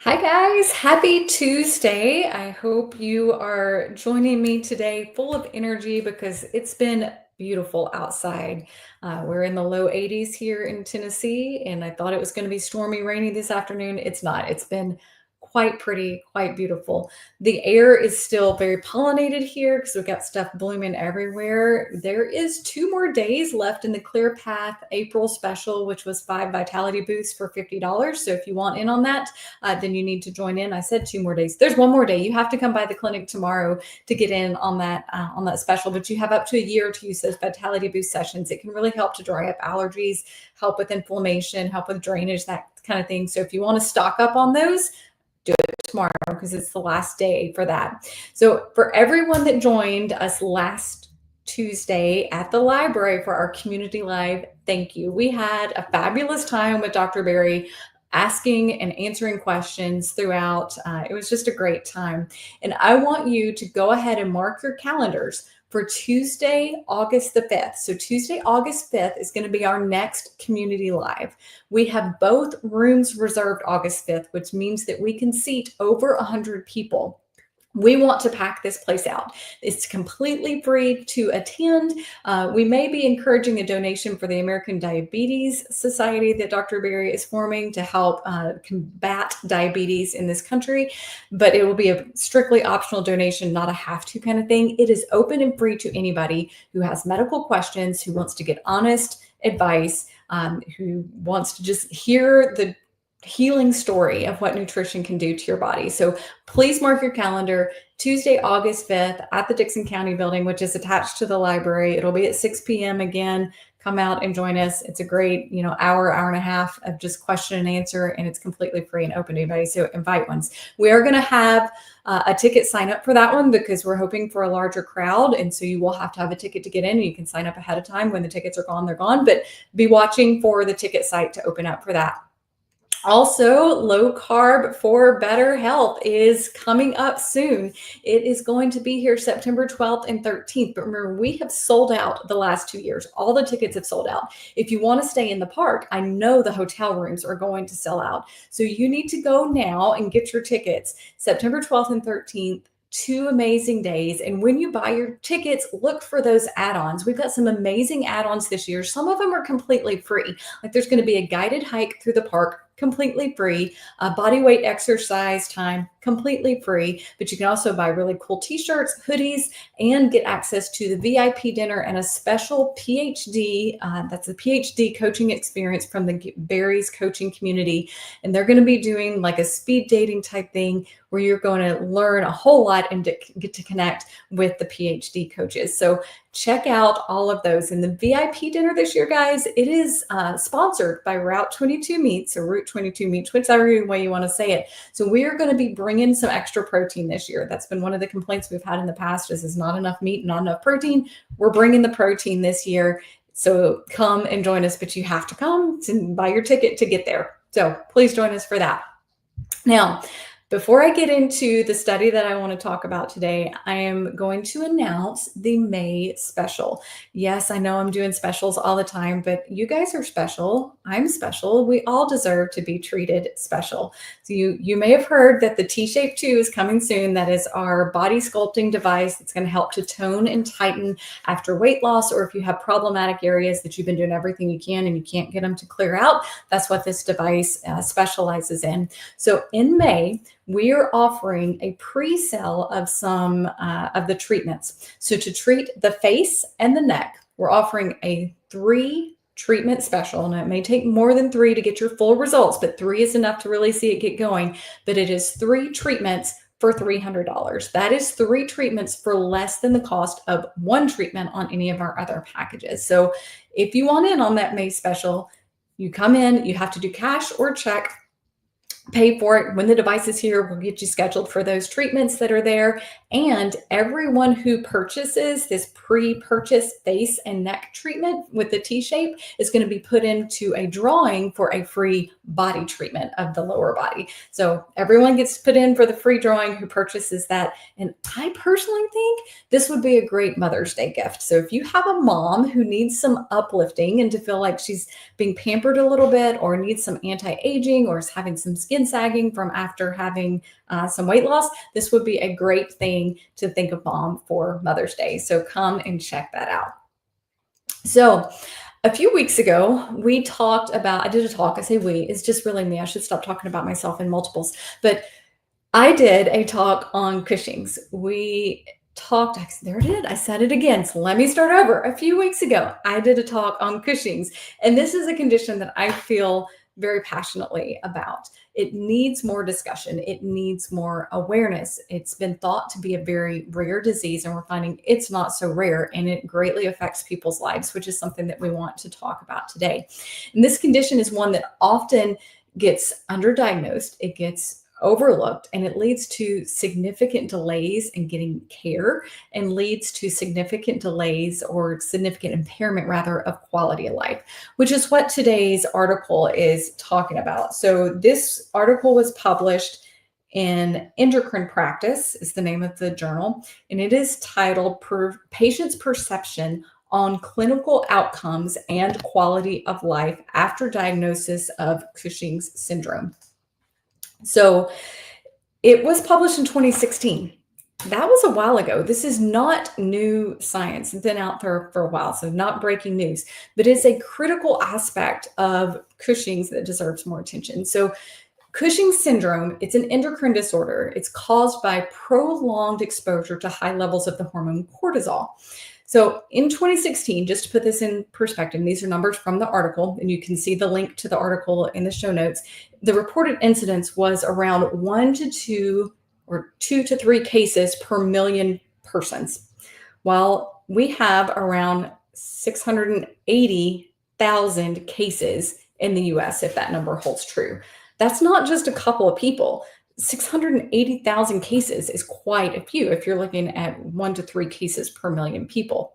Hi, guys. Happy Tuesday. I hope you are joining me today full of energy because it's been beautiful outside. We're in the low 80s here in Tennessee, and I thought it was going to be stormy, rainy this afternoon. It's not. It's been quite pretty, quite beautiful. The air is still very pollinated here because we've got stuff blooming everywhere. There is 2 more days left in the Clear Path April special, which was 5 vitality boosts for $50. So if you want in on that, then you need to join in. I said 2 more days. There's one more day. You have to come by the clinic tomorrow to get in on that special. But you have up to a year to use those vitality boost sessions. It can really help to dry up allergies, help with inflammation, help with drainage, that kind of thing. So if you want to stock up on those, do it tomorrow because it's the last day for that. So for everyone that joined us last Tuesday at the library for our community live, thank you. We had a fabulous time with Dr. Barry asking and answering questions throughout. It was just a great time. And I want you to go ahead and mark your calendars for Tuesday, August the 5th. So Tuesday, August 5th is going to be our next community live. We have both rooms reserved August 5th, which means that we can seat over 100 people. We want to pack this place out. It's completely free to attend. We may be encouraging a donation for the American Diabetes Society that Dr. Barry is forming to help combat diabetes in this country, but it will be a strictly optional donation, not a have to kind of thing. It is open and free to anybody who has medical questions, who wants to get honest advice, who wants to just hear the healing story of what nutrition can do to your body. So please mark your calendar, Tuesday, August 5th at the Dixon County building, which is attached to the library. It'll be at 6 p.m. again. Come out and join us. It's a great, hour and a half of just question and answer, and it's completely free and open to anybody. So invite ones. We are going to have a ticket sign up for that one because we're hoping for a larger crowd. And so you will have to have a ticket to get in. You can sign up ahead of time. When the tickets are gone, they're gone, but be watching for the ticket site to open up for that. Also, low carb for better health is coming up soon. It is going to be here September 12th and 13th. But remember, we have sold out the last 2 years. All the tickets have sold out. If you want to stay in the park, I know the hotel rooms are going to sell out. So you need to go now and get your tickets. September 12th and 13th. 2 amazing days. And when you buy your tickets, look for those add-ons. We've got some amazing add-ons this year. Some of them are completely free. Like there's going to be a guided hike through the park, completely free, body weight exercise time, completely free, but you can also buy really cool t-shirts, hoodies, and get access to the VIP dinner and a special PhD, that's a PhD coaching experience from the Barry's coaching community. And they're going to be doing like a speed dating type thing where you're going to learn a whole lot and get to connect with the PhD coaches. So check out all of those. And the VIP dinner this year, guys, it is sponsored by Route 22 Meats or Route 22 Meats, whichever way you want to say it. So we are going to be bringing some extra protein this year. That's been one of the complaints we've had in the past is not enough meat, not enough protein. We're bringing the protein this year. So come and join us, but you have to come to buy your ticket to get there. So please join us for that. Now, before I get into the study that I want to talk about today, I am going to announce the May special. Yes, I know I'm doing specials all the time, but you guys are special. I'm special. We all deserve to be treated special. So you may have heard that the T-Shape 2 is coming soon. That is our body sculpting device that's going to help to tone and tighten after weight loss, or if you have problematic areas that you've been doing everything you can and you can't get them to clear out. That's what this device specializes in. So in May, we are offering a pre-sale of some of the treatments. So to treat the face and the neck, we're offering a 3-treatment special. And it may take more than 3 to get your full results, but 3 is enough to really see it get going. But it is 3 treatments for $300. That is 3 treatments for less than the cost of 1 treatment on any of our other packages. So if you want in on that May special, you come in, you have to do cash or check. Pay for it. When the device is here, we'll get you scheduled for those treatments that are there. And everyone who purchases this pre-purchase face and neck treatment with the T-shape is going to be put into a drawing for a free body treatment of the lower body. So everyone gets put in for the free drawing who purchases that. And I personally think this would be a great Mother's Day gift. So if you have a mom who needs some uplifting and to feel like she's being pampered a little bit or needs some anti-aging or is having some skin skin sagging from after having some weight loss, this would be a great thing to think of mom for Mother's Day. So come and check that out. So a few weeks ago, we talked about, I did a talk. I say we, it's just really me. I should stop talking about myself in multiples. But I did a talk on Cushing's. We talked, there it is, I said it again. So let me start over. A few weeks ago, I did a talk on Cushing's. And this is a condition that I feel very passionately about. It needs more discussion. It needs more awareness. It's been thought to be a very rare disease, and we're finding it's not so rare, and it greatly affects people's lives, which is something that we want to talk about today. And this condition is one that often gets underdiagnosed. It gets overlooked, and it leads to significant delays in getting care and leads to significant delays or significant impairment rather of quality of life, which is what today's article is talking about. So this article was published in Endocrine Practice is the name of the journal, and it is titled Patient's Perception on Clinical Outcomes and Quality of Life After Diagnosis of Cushing's Syndrome. So it was published in 2016. That was a while ago. This is not new science. It's been out there for a while, so not breaking news, but it's a critical aspect of Cushing's that deserves more attention. So Cushing's syndrome, it's an endocrine disorder. It's caused by prolonged exposure to high levels of the hormone cortisol. So in 2016, just to put this in perspective, these are numbers from the article, and you can see the link to the article in the show notes. The reported incidence was around 1 to 2 or 2 to 3 cases per million persons, while we have around 680,000 cases in the US, if that number holds true. That's not just a couple of people. 680,000 cases is quite a few if you're looking at 1 to 3 cases per million people.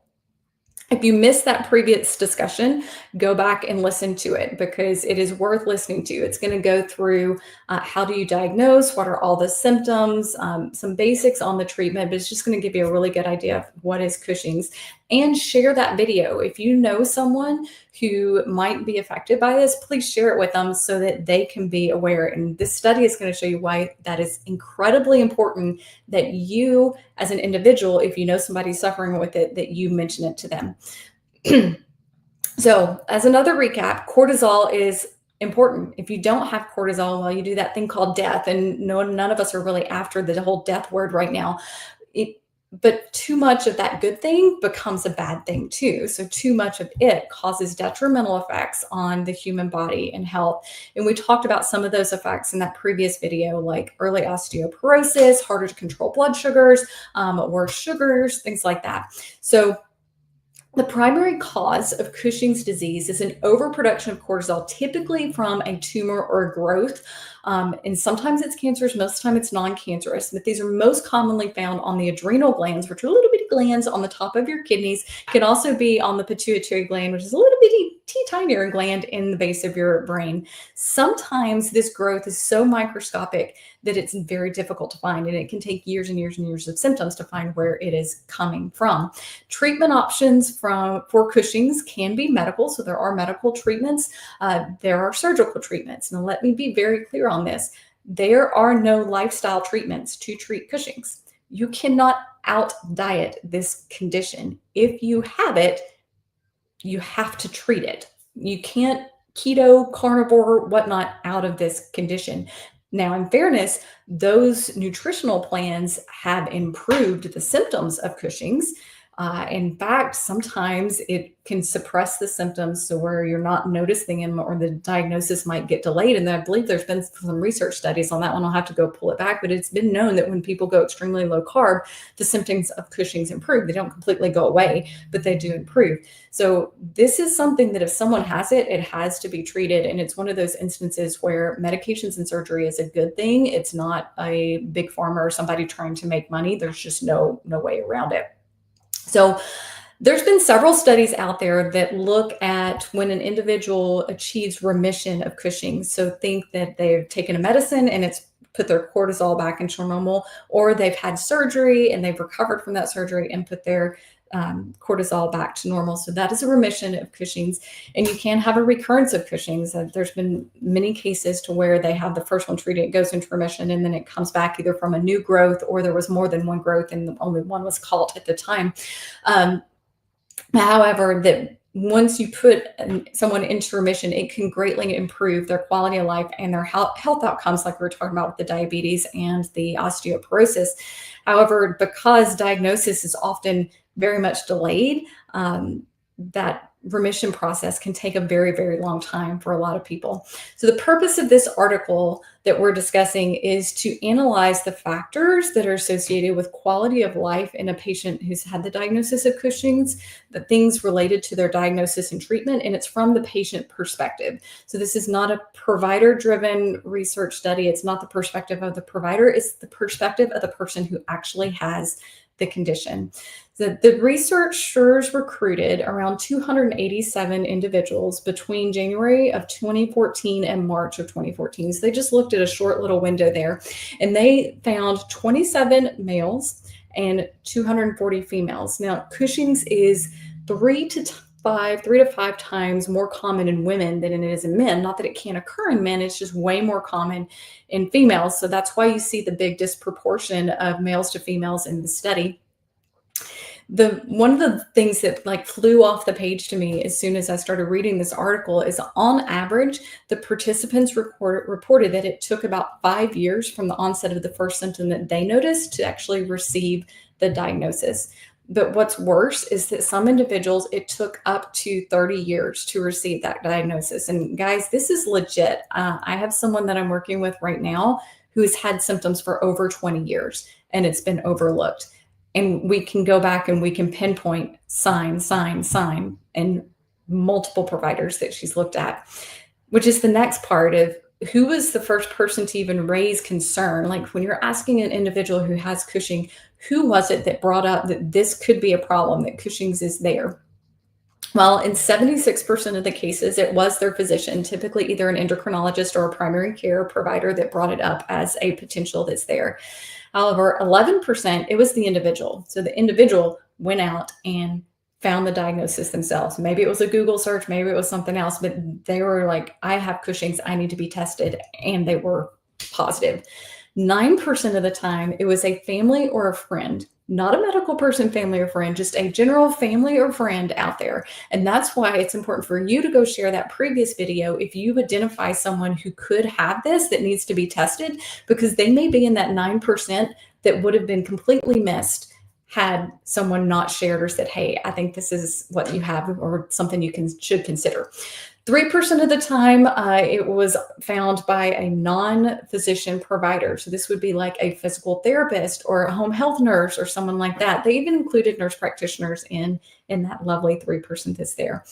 If you missed that previous discussion, go back and listen to it because it is worth listening to. It's going to go through how do you diagnose, what are all the symptoms, some basics on the treatment, but it's just going to give you a really good idea of what is Cushing's. And share that video. If you know someone who might be affected by this, please share it with them so that they can be aware. And this study is going to show you why that is incredibly important that you, as an individual, if you know somebody suffering with it, that you mention it to them. So as another recap, cortisol is important. If you don't have cortisol, well, you do that thing called death. And none of us are really after the whole death word right now. But too much of that good thing becomes a bad thing too. So too much of it causes detrimental effects on the human body and health. And we talked about some of those effects in that previous video, like early osteoporosis, harder to control blood sugars, worse sugars, things like that. So the primary cause of Cushing's disease is an overproduction of cortisol, typically from a tumor or a growth. And sometimes it's cancerous, most of the time it's non-cancerous, but these are most commonly found on the adrenal glands, which are little bitty glands on the top of your kidneys. It can also be on the pituitary gland, which is a little bitty tinier gland in the base of your brain. Sometimes this growth is so microscopic that it's very difficult to find, and it can take years and years and years of symptoms to find where it is coming from. Treatment options for Cushing's can be medical, so there are medical treatments. There are surgical treatments. Now, let me be very clear on this. There are no lifestyle treatments to treat Cushing's. You cannot out-diet this condition. If you have it, you have to treat it. You can't keto, carnivore, whatnot out of this condition. Now, in fairness, those nutritional plans have improved the symptoms of Cushing's. In fact, sometimes it can suppress the symptoms so where you're not noticing them or the diagnosis might get delayed. And I believe there's been some research studies on that one. I'll have to go pull it back, but it's been known that when people go extremely low carb, the symptoms of Cushing's improve. They don't completely go away, but they do improve. So this is something that if someone has it, it has to be treated. And it's one of those instances where medications and surgery is a good thing. It's not a big pharma or somebody trying to make money. There's just no way around it. So there's been several studies out there that look at when an individual achieves remission of Cushing's. So think that they've taken a medicine and it's put their cortisol back into normal, or they've had surgery and they've recovered from that surgery and put their cortisol back to normal. So that is a remission of Cushing's, and you can have a recurrence of Cushing's. There's been many cases to where they have the first one treated, it goes into remission, and then it comes back either from a new growth or there was more than one growth and only one was caught at the time. However, that once you put someone into remission, it can greatly improve their quality of life and their health outcomes, like we were talking about with the diabetes and the osteoporosis. However, because diagnosis is often very much delayed, that remission process can take a very, very long time for a lot of people. So the purpose of this article that we're discussing is to analyze the factors that are associated with quality of life in a patient who's had the diagnosis of Cushing's, the things related to their diagnosis and treatment, and it's from the patient perspective. So this is not a provider-driven research study. It's not the perspective of the provider. It's the perspective of the person who actually has the condition. The researchers recruited around 287 individuals between January of 2014 and March of 2014. So they just looked at a short little window there, and they found 27 males and 240 females. Now, Cushing's is 3 to 5 times more common in women than it is in men. Not that it can't occur in men, it's just way more common in females. So that's why you see the big disproportion of males to females in the study. One of the things that like flew off the page to me as soon as I started reading this article is, on average, the participants reported that it took about 5 years from the onset of the first symptom that they noticed to actually receive the diagnosis. But what's worse is that some individuals, it took up to 30 years to receive that diagnosis. And guys, this is legit. I have someone that I'm working with right now who's had symptoms for over 20 years and it's been overlooked. And we can go back and we can pinpoint sign, and multiple providers that she's looked at, which is the next part of who was the first person to even raise concern. Like when you're asking an individual who has Cushing, who was it that brought up that this could be a problem, that Cushing's is there? Well, in 76% of the cases, it was their physician, typically either an endocrinologist or a primary care provider, that brought it up as a potential that's there. However, 11%, it was the individual. So the individual went out and found the diagnosis themselves. Maybe it was a Google search, maybe it was something else, but they were like, I have Cushing's, I need to be tested. And they were positive. 9% of the time, it was a family or a friend, not a medical person, family or friend, just a general family or friend out there. And that's why it's important for you to go share that previous video if you identify someone who could have this that needs to be tested, because they may be in that 9% that would have been completely missed had someone not shared or said, hey, I think this is what you have or something you should consider. 3% of the time, it was found by a non-physician provider. So this would be like a physical therapist or a home health nurse or someone like that. They even included nurse practitioners in that lovely 3% that's there.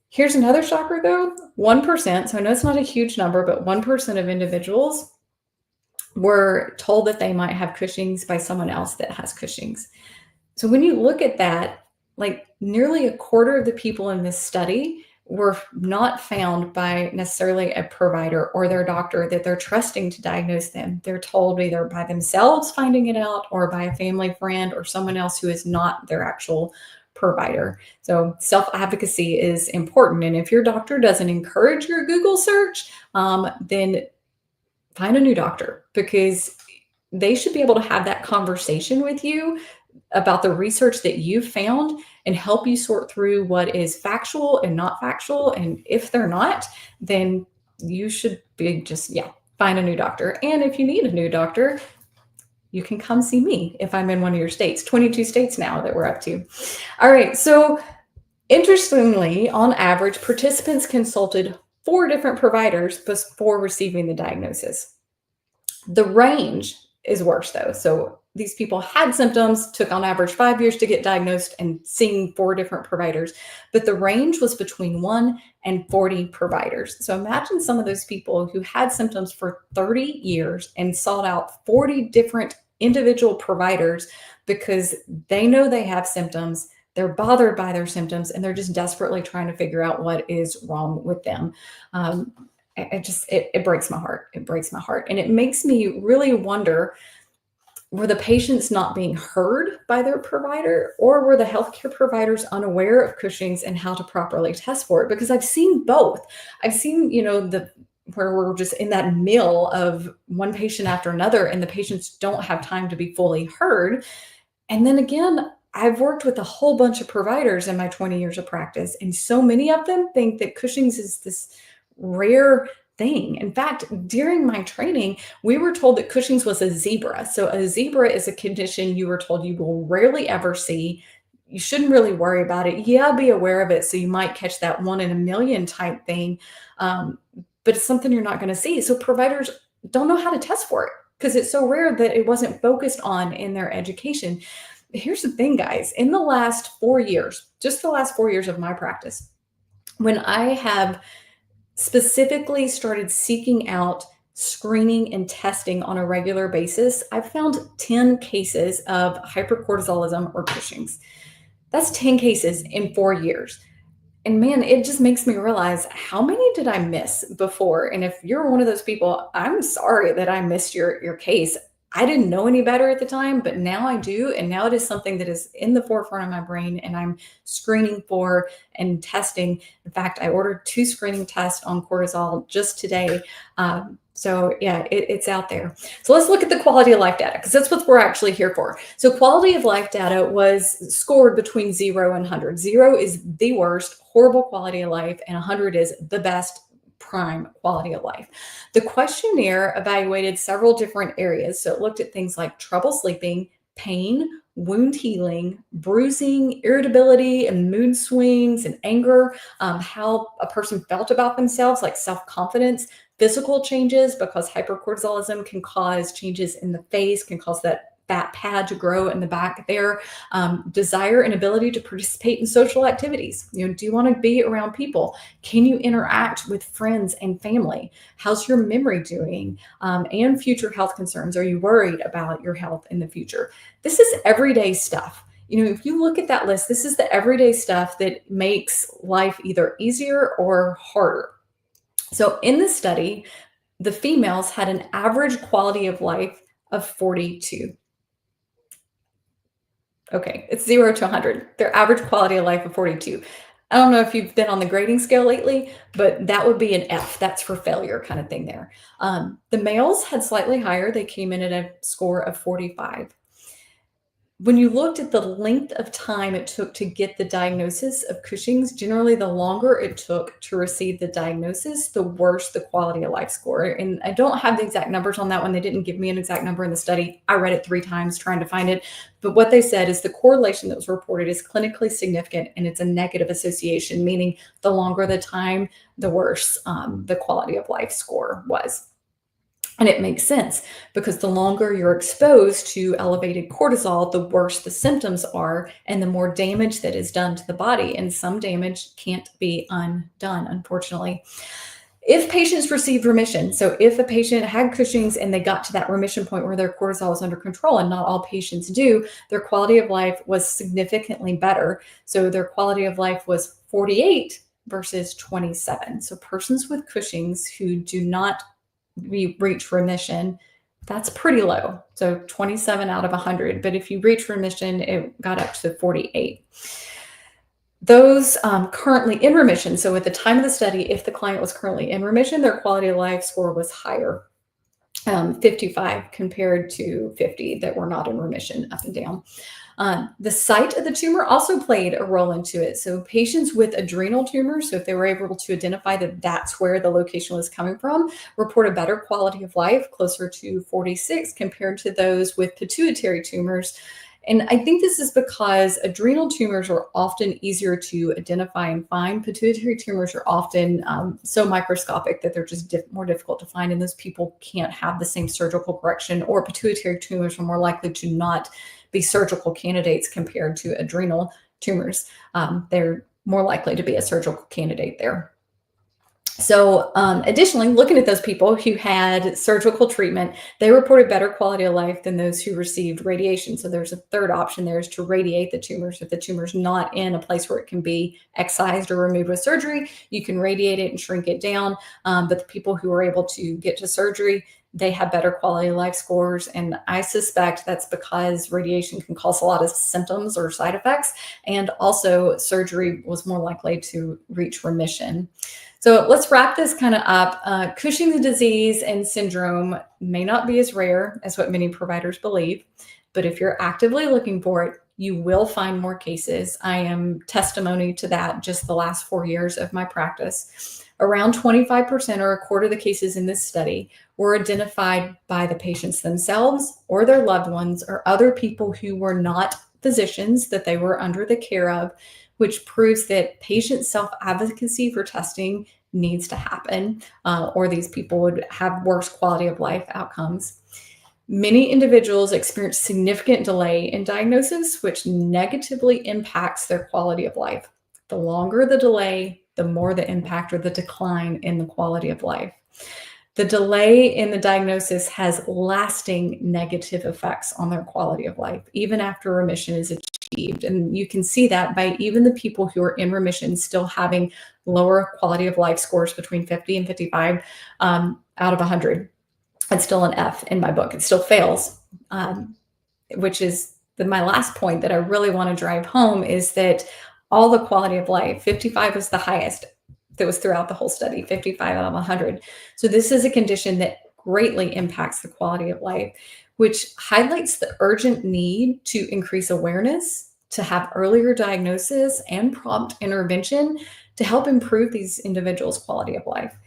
Here's another shocker though, 1%. So I know it's not a huge number, but 1% of individuals were told that they might have Cushing's by someone else that has Cushing's. So when you look at that, like nearly a quarter of the people in this study were not found by necessarily a provider or their doctor that they're trusting to diagnose them. They're told either by themselves finding it out or by a family friend or someone else who is not their actual provider. So self-advocacy is important. And if your doctor doesn't encourage your Google search, then find a new doctor, because they should be able to have that conversation with you about the research that you've found and help you sort through what is factual and not factual. And if they're not, then you should be find a new doctor. And if you need a new doctor, you can come see me if I'm in one of your states. 22 states now that we're up to. All right. So interestingly, on average, participants consulted 4 different providers before receiving the diagnosis. The range is worse though. So these people had symptoms, took on average 5 years to get diagnosed and seeing 4 different providers, but the range was between 1 and 40 providers. So imagine some of those people who had symptoms for 30 years and sought out 40 different individual providers because they know they have symptoms, they're bothered by their symptoms, and they're just desperately trying to figure out what is wrong with them. It breaks my heart. It breaks my heart. And it makes me really wonder, Were the patients not being heard by their provider, or were the healthcare providers unaware of Cushing's and how to properly test for it? Because I've seen both. I've seen, the where we're just in that mill of one patient after another, and the patients don't have time to be fully heard. And then again, I've worked with a whole bunch of providers in my 20 years of practice, and so many of them think that Cushing's is this rare thing. In fact, during my training, we were told that Cushing's was a zebra. So, a zebra is a condition you were told you will rarely ever see. You shouldn't really worry about it. Yeah, be aware of it. So, you might catch that one in a million type thing. Um, but it's something you're not going to see. So, providers don't know how to test for it because it's so rare that it wasn't focused on in their education. Here's the thing, guys. In the last 4 years, just the last 4 years of my practice, when I have specifically started seeking out screening and testing on a regular basis, I've found 10 cases of hypercortisolism or Cushing's. That's 10 cases in 4 years. And man, it just makes me realize how many did I miss before? And if you're one of those people, I'm sorry that I missed your case. I didn't know any better at the time, but now I do. And now it is something that is in the forefront of my brain and I'm screening for and testing. In fact, I ordered 2 screening tests on cortisol just today. So yeah, it's out there. So let's look at the quality of life data because that's what we're actually here for. So quality of life data was scored between 0 and 100. 0 is the worst, horrible quality of life, and 100 is the best, prime quality of life. The questionnaire evaluated several different areas. So it looked at things like trouble sleeping, pain, wound healing, bruising, irritability, and mood swings and anger, how a person felt about themselves, like self-confidence, physical changes, because hypercortisolism can cause changes in the face, can cause that fat pad to grow in the back there, desire and ability to participate in social activities. Do you want to be around people? Can you interact with friends and family? How's your memory doing? And future health concerns. Are you worried about your health in the future? This is everyday stuff. If you look at that list, this is the everyday stuff that makes life either easier or harder. So in this study, the females had an average quality of life of 42. Okay, it's 0 to 100. Their average quality of life of 42. I don't know if you've been on the grading scale lately, but that would be an F. That's for failure kind of thing there. The males had slightly higher. They came in at a score of 45. When you looked at the length of time it took to get the diagnosis of Cushing's, generally the longer it took to receive the diagnosis, the worse the quality of life score. And I don't have the exact numbers on that one. They didn't give me an exact number in the study. I read it 3 times trying to find it. But what they said is the correlation that was reported is clinically significant and it's a negative association, meaning the longer the time, the worse the quality of life score was. And it makes sense because the longer you're exposed to elevated cortisol, the worse the symptoms are and the more damage that is done to the body. And some damage can't be undone, unfortunately. If patients received remission, so if a patient had Cushing's and they got to that remission point where their cortisol is under control, and not all patients do, their quality of life was significantly better. So their quality of life was 48 versus 27. So persons with Cushing's who do not reach remission, that's pretty low. So 27 out of 100. But if you reach remission, it got up to 48. Those currently in remission, so at the time of the study, if the client was currently in remission, their quality of life score was higher, 55 compared to 50 that were not in remission, up and down. The site of the tumor also played a role into it. So patients with adrenal tumors, so if they were able to identify that that's where the location was coming from, report a better quality of life, closer to 46 compared to those with pituitary tumors. And I think this is because adrenal tumors are often easier to identify and find. Pituitary tumors are often so microscopic that they're just more difficult to find. And those people can't have the same surgical correction, or pituitary tumors are more likely to not be surgical candidates compared to adrenal tumors. They're more likely to be a surgical candidate there. So additionally, looking at those people who had surgical treatment, they reported better quality of life than those who received radiation. So there's a third option there, is to radiate the tumors. If the tumor's not in a place where it can be excised or removed with surgery, you can radiate it and shrink it down. But the people who were able to get to surgery, they have better quality of life scores. And I suspect that's because radiation can cause a lot of symptoms or side effects. And also, surgery was more likely to reach remission. So let's wrap this kind of up. Cushing's disease and syndrome may not be as rare as what many providers believe, but if you're actively looking for it, you will find more cases. I am testimony to that just the last 4 years of my practice. Around 25% or a quarter of the cases in this study were identified by the patients themselves or their loved ones or other people who were not physicians that they were under the care of, which proves that patient self-advocacy for testing needs to happen, or these people would have worse quality of life outcomes. Many individuals experience significant delay in diagnosis, which negatively impacts their quality of life. The longer the delay, the more the impact or the decline in the quality of life. The delay in the diagnosis has lasting negative effects on their quality of life, even after remission is achieved. And you can see that by even the people who are in remission still having lower quality of life scores between 50 and 55 out of 100. It's still an F in my book. It still fails, which is my last point that I really want to drive home is that all the quality of life, 55 was the highest that was throughout the whole study, 55 out of 100. So this is a condition that greatly impacts the quality of life, which highlights the urgent need to increase awareness, to have earlier diagnosis and prompt intervention to help improve these individuals' quality of life.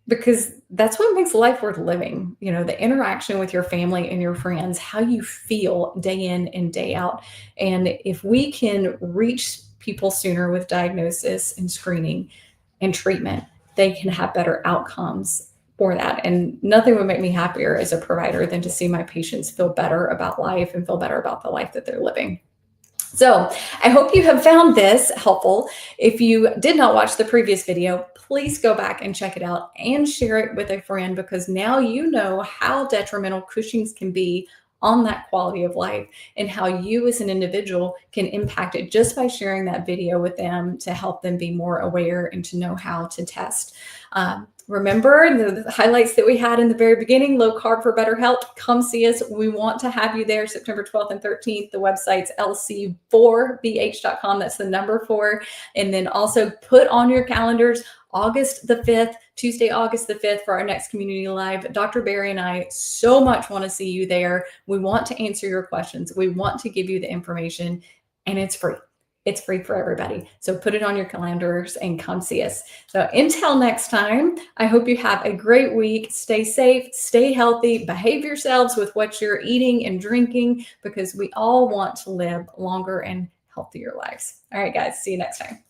Because that's what makes life worth living. You know, the interaction with your family and your friends, how you feel day in and day out. And if we can reach people sooner with diagnosis and screening and treatment, they can have better outcomes for that. And nothing would make me happier as a provider than to see my patients feel better about life and feel better about the life that they're living. So I hope you have found this helpful. If you did not watch the previous video, please go back and check it out and share it with a friend, because now you know how detrimental Cushing's can be on that quality of life and how you as an individual can impact it just by sharing that video with them to help them be more aware and to know how to test. Remember the highlights that we had in the very beginning, low carb for better health. Come see us. We want to have you there September 12th and 13th. The website's lc4bh.com. That's the number 4. And then also put on your calendars August the 5th, Tuesday, August the 5th for our next community live. Dr. Barry and I so much want to see you there. We want to answer your questions. We want to give you the information, and it's free. It's free for everybody. So put it on your calendars and come see us. So until next time, I hope you have a great week. Stay safe, stay healthy, behave yourselves with what you're eating and drinking, because we all want to live longer and healthier lives. All right, guys, see you next time.